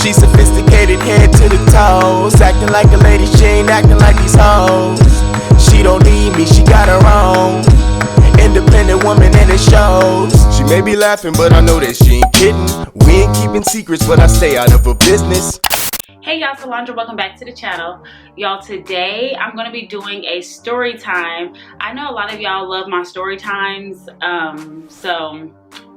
She sophisticated head to the toes, acting like a lady, she ain't acting like these hoes. She don't need me, she got her own. Independent woman and it shows. She may be laughing, but I know that she ain't kidding. We ain't keeping secrets, but I stay out of her business. Hey y'all, it's Alondra. Welcome back to the channel. Y'all, today I'm going to be doing a story time. I know a lot of y'all love my story times, so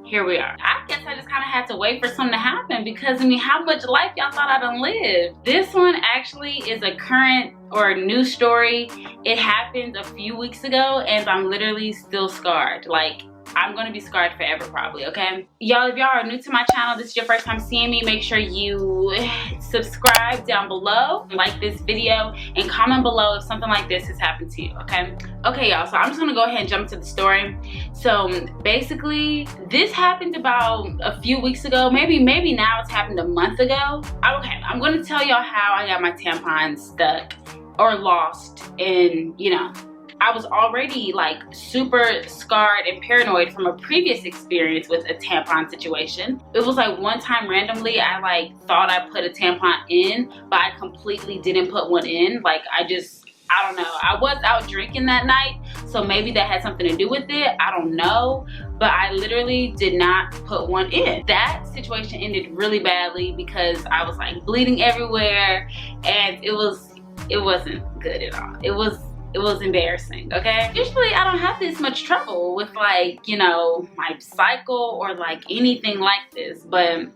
here we are. I guess I just kind of had to wait for something to happen because, I mean, how much life y'all thought I done lived? This one actually is a current or a new story. It happened a few weeks ago and I'm literally still scarred. Like, I'm gonna be scarred forever probably, okay? Y'all, if y'all are new to my channel, this is your first time seeing me, make sure you subscribe down below, like this video, and comment below if something like this has happened to you, okay? Okay, y'all, so I'm just gonna go ahead and jump to the story. So basically, this happened about a few weeks ago, maybe now it's happened a month ago. Okay, I'm gonna tell y'all how I got my tampon stuck or lost, and you know, I was already like super scarred and paranoid from a previous experience with a tampon situation. It was like one time randomly I like thought I put a tampon in, but I completely didn't put one in. Like I don't know. I was out drinking that night, so maybe that had something to do with it. I don't know, but I literally did not put one in. That situation ended really badly because I was like bleeding everywhere and it wasn't good at all. It was embarrassing, okay? Usually I don't have this much trouble with like, you know, my cycle or like anything like this, but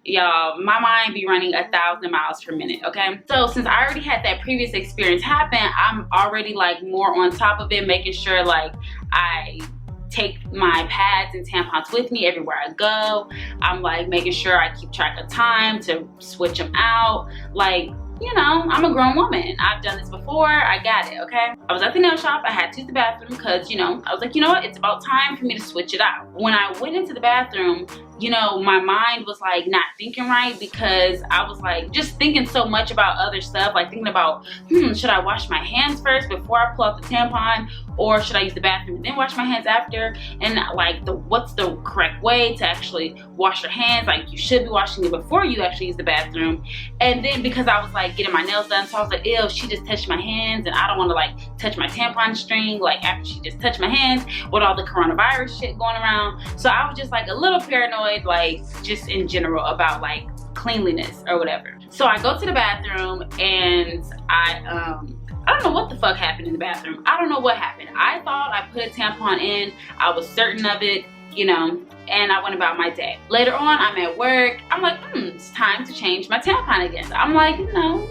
y'all, my mind be running 1,000 miles per minute, okay? So since I already had that previous experience happen, I'm already like more on top of it, making sure like I take my pads and tampons with me everywhere I go. I'm like making sure I keep track of time to switch them out. Like, you know, I'm a grown woman. I've done this before. I got it, okay? I was at the nail shop. I had to use the bathroom because, you know, I was like, you know what? It's about time for me to switch it out. When I went into the bathroom, you know, my mind was like not thinking right because I was like just thinking so much about other stuff, like thinking about, should I wash my hands first before I pull out the tampon, or should I use the bathroom and then wash my hands after? And like, what's the correct way to actually wash your hands? Like, you should be washing it before you actually use the bathroom. And then because I was like getting my nails done, so I was like, ew, she just touched my hands and I don't want to like touch my tampon string like after she just touched my hands with all the coronavirus shit going around. So I was just like a little paranoid, like just in general about like cleanliness or whatever. So I go to the bathroom and I don't know what the fuck happened in the bathroom. I don't know what happened. I thought I put a tampon in. I was certain of it, you know, and I went about my day. Later on, I'm at work. I'm like, it's time to change my tampon again. So I'm like, you know,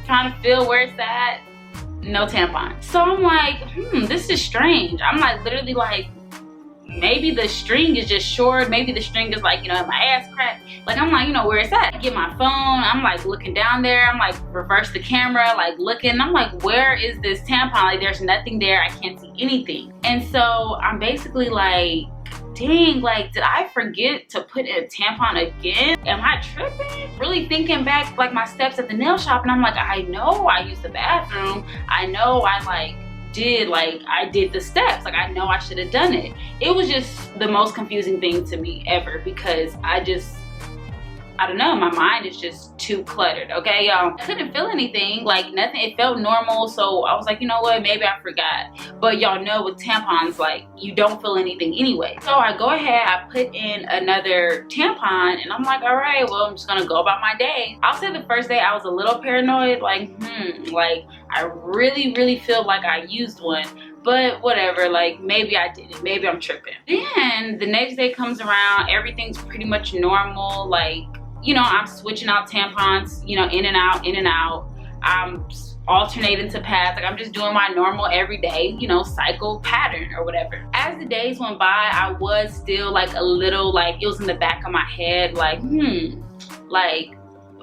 trying to feel where it's at. No tampon. So I'm like, this is strange. I'm like literally like, maybe the string is just short, maybe the string is like, you know, my ass crack. Like, I'm like, you know, where it's at? I get my phone, I'm like looking down there, I'm like reverse the camera, like looking, I'm like, where is this tampon? Like, there's nothing there, I can't see anything. And so I'm basically like, dang, like, did I forget to put a tampon again? Am I tripping? Really thinking back, like my steps at the nail shop, and I'm like, I know I used the bathroom, I know I I did the steps, like I know I should have done it. It was just the most confusing thing to me ever because I don't know, my mind is just too cluttered, okay, y'all? I couldn't feel anything, like nothing, it felt normal, so I was like, you know what, maybe I forgot. But y'all know with tampons, like, you don't feel anything anyway. So I go ahead, I put in another tampon, and I'm like, all right, well, I'm just gonna go about my day. I'll say the first day I was a little paranoid, like, like, I really feel like I used one. But whatever, like maybe I didn't, maybe I'm tripping. Then the next day comes around, everything's pretty much normal, like, you know, I'm switching out tampons, you know, in and out. I'm alternating to pads, like I'm just doing my normal everyday, you know, cycle pattern or whatever. As the days went by, I was still like a little, like it was in the back of my head, like, like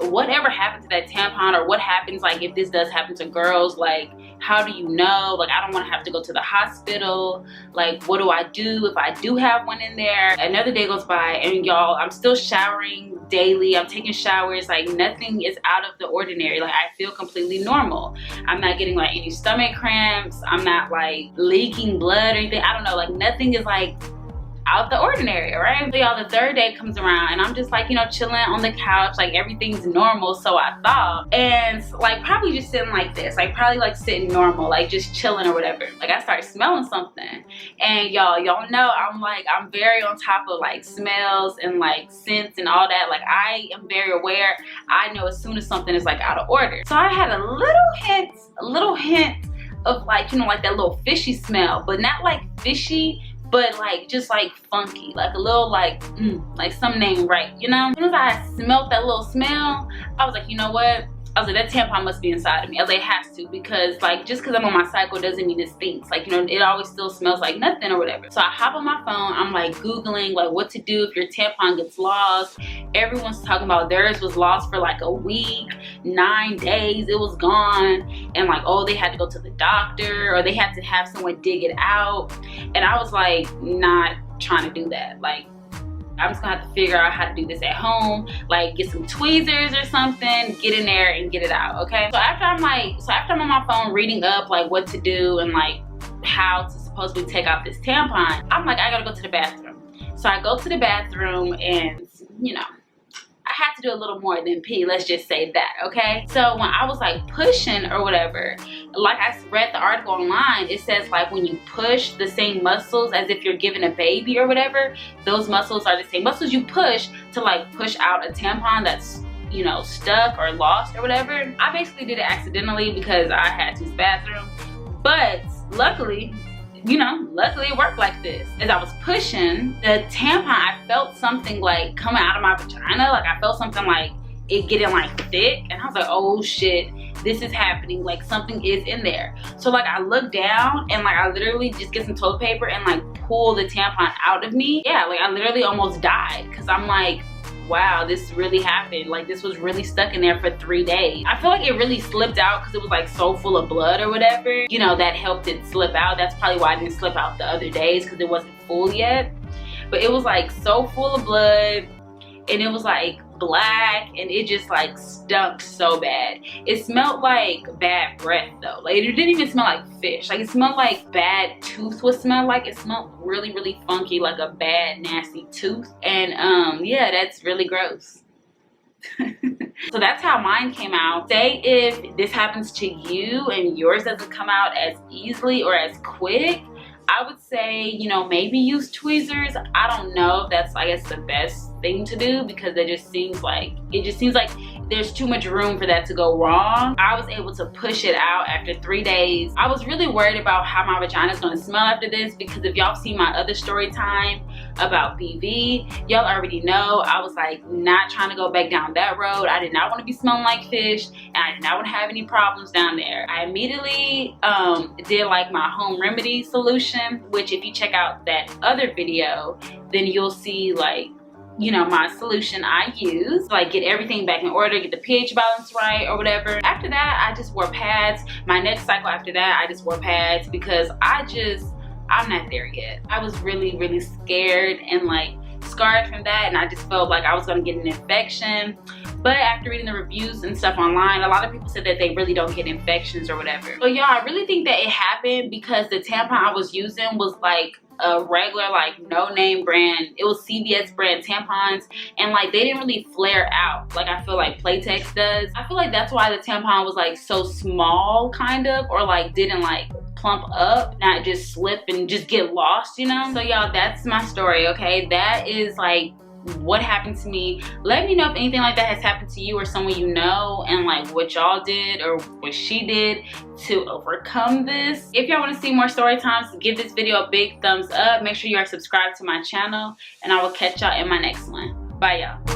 whatever happened to that tampon, or what happens like if this does happen to girls, like how do you know? Like, I don't want to have to go to the hospital. Like, what do I do if I do have one in there? Another day goes by, and y'all, I'm still showering daily. I'm taking showers. Like, nothing is out of the ordinary. Like, I feel completely normal. I'm not getting like any stomach cramps. I'm not like leaking blood or anything. I don't know. Like, nothing is like out the ordinary, right? So y'all, the third day comes around and I'm just like, you know, chilling on the couch, like everything's normal, so I thought. And like probably just sitting like this, like probably like sitting normal, like just chilling or whatever. Like I started smelling something. And y'all know I'm very on top of like smells and like scents and all that. Like I am very aware. I know as soon as something is like out of order. So I had a little hint of like, you know, like that little fishy smell, but not like fishy, but like just like funky, like a little like something ain't right, you know? As soon as I smelled that little smell, I was like, you know what? I was like, that tampon must be inside of me. I was like, it has to, because like just because I'm on my cycle doesn't mean it stinks. Like, you know, it always still smells like nothing or whatever. So I hop on my phone, I'm like Googling like what to do if your tampon gets lost. Everyone's talking about theirs was lost for like a week, 9 days, it was gone. And like, oh, they had to go to the doctor or they had to have someone dig it out. And I was like, not trying to do that. Like, I'm just gonna have to figure out how to do this at home, like get some tweezers or something, get in there and get it out, okay? So after I'm on my phone reading up like what to do and like how to supposedly take out this tampon, I'm like, I gotta go to the bathroom. So I go to the bathroom and, you know, I had to do a little more than pee, let's just say that, okay? So when I was like pushing or whatever, like I read the article online, it says like when you push the same muscles as if you're giving a baby or whatever, those muscles are the same muscles you push to like push out a tampon that's, you know, stuck or lost or whatever. I basically did it accidentally because I had to use the bathroom, but luckily, you know, luckily it worked like this. As I was pushing the tampon, I felt something like coming out of my vagina. Like I felt something like it getting like thick, and I was like, oh shit, this is happening. Like something is in there. So like I looked down and like I literally just get some toilet paper and like pull the tampon out of me. Yeah, like I literally almost died because I'm like, wow, this really happened. Like this was really stuck in there for 3 days. I feel like it really slipped out because it was like so full of blood or whatever. You know, that helped it slip out. That's probably why I didn't slip out the other days, because it wasn't full yet. But it was like so full of blood and it was like black and it just like stunk so bad. It smelled like bad breath though. Like it didn't even smell like fish. Like it smelled like bad tooth would smell like. It smelled really, really funky, like a bad, nasty tooth. And yeah, that's really gross. So that's how mine came out. Say if this happens to you and yours doesn't come out as easily or as quick, I would say, you know, maybe use tweezers. I don't know if that's, I guess, the best thing to do, because it just seems like there's too much room for that to go wrong. I was able to push it out after 3 days. I was really worried about how my vagina is going to smell after this, because if y'all see my other story time about BV, y'all already know I was like not trying to go back down that road. I did not want to be smelling like fish, and I did not want to have any problems down there. I immediately did like my home remedy solution, which if you check out that other video, then you'll see like, you know, my solution I use, like get everything back in order, get the pH balance right or whatever. After that, I just wore pads. My next cycle after that, I just wore pads because I'm not there yet. I was really, really scared and like scarred from that, and I just felt like I was gonna get an infection. But after reading the reviews and stuff online, a lot of people said that they really don't get infections or whatever. But y'all, I really think that it happened because the tampon I was using was like a regular like no-name brand. It was CVS brand tampons, and like they didn't really flare out like I feel like Playtex does. I feel like that's why the tampon was like so small kind of, or like didn't like plump up, not just slip and just get lost, you know? So y'all, that's my story, okay? That is like what happened to me. Let me know if anything like that has happened to you or someone you know, and like what y'all did or what she did to overcome this. If y'all want to see more story times, give this video a big thumbs up. Make sure you are subscribed to my channel, and I will catch y'all in my next one. Bye y'all.